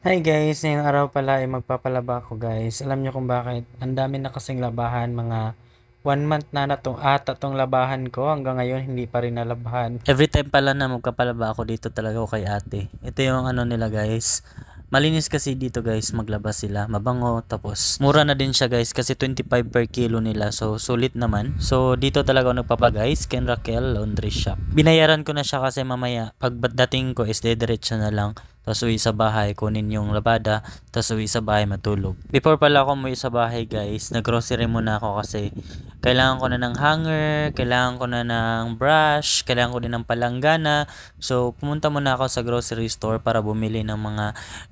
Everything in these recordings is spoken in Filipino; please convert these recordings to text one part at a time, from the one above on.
Hi guys, ngayong araw pala ay magpapalaba ako guys. Alam niyo kung bakit? Ang dami na kasing labahan, mga 1 month na tong tong labahan ko. Hanggang ngayon hindi pa rin nalabahan. Every time pala na magpapalaba ako dito talaga ako kay ate. Ito yung ano nila guys. Malinis kasi dito guys, maglaba sila, mabango, tapos mura na din siya guys kasi 25 per kilo nila, so sulit naman. So dito talaga ako nagpapa guys, Ken Raquel Laundry Shop. Binayaran ko na siya kasi mamaya pag dating ko is diretso na lang, tapos uwi sa bahay, kunin yung labada, tapos uwi sa bahay matulog. Before pala ako umuwi sa bahay guys, nag-grocery muna ako kasi kailangan ko na ng hanger, kailangan ko na ng brush, kailangan ko din ng palanggana. So pumunta muna ako sa grocery store para bumili ng mga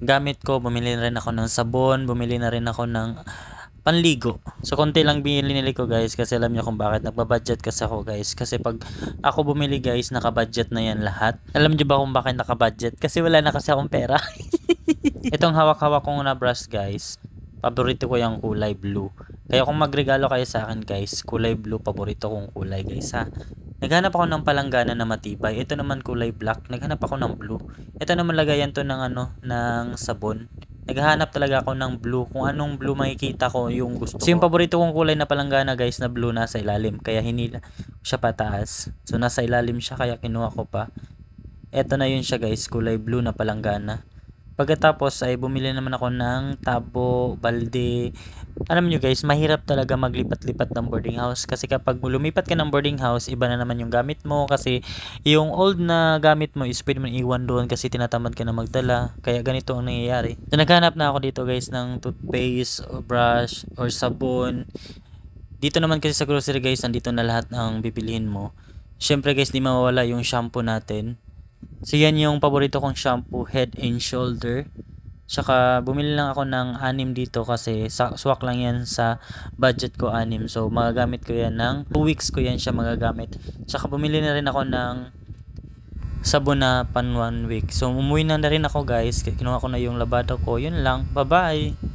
gamit ko. Bumili na rin ako ng sabon, bumili na rin ako ng panligo. So konti lang binili ko guys kasi alam niyo kung bakit nagba-budget kasi ako guys. Kasi pag ako bumili guys, naka-budget na yan lahat. Alam niyo ba kung bakit naka-budget? Kasi wala na kasi akong pera. Itong hawak-hawak kong na brush guys, paborito ko yung kulay blue. Kaya kung magregalo kayo sa akin guys, kulay blue paborito kong kulay guys ha. Naghanap ako ng palanggana na matibay. Ito naman kulay black. Naghanap ako ng blue. Ito naman lagayan to ng ng sabon. Naghahanap talaga ako ng blue. Kung anong blue makikita ko yung gusto ko. So yung paborito kong kulay na palanggana guys na blue nasa ilalim. Kaya hinila siya pataas. So nasa ilalim siya kaya kinuha ko pa. Ito na yun siya guys, kulay blue na palanggana. Pagkatapos ay bumili naman ako ng tabo, balde. Alam nyo guys, mahirap talaga maglipat-lipat ng boarding house. Kasi kapag lumipat ka ng boarding house, iba na naman yung gamit mo. Kasi yung old na gamit mo is pwede mo iwan doon kasi tinatamad ka na magdala. Kaya ganito ang nangyayari. So naghanap na ako dito guys ng toothpaste, or brush, or sabon. Dito naman kasi sa grocery guys, nandito na lahat ng bibilihin mo. Syempre guys, di mawawala yung shampoo natin. So yan yung paborito kong shampoo, Head and Shoulder. Tsaka bumili lang ako ng 6 dito kasi swak lang yan sa budget ko 6. So magagamit ko yan ng 2 weeks ko yan siya magagamit. Tsaka bumili na rin ako ng sabon na pan 1 week. So umuwi na rin ako guys. Kinuha ko na yung labada ko. Yun lang. Bye bye.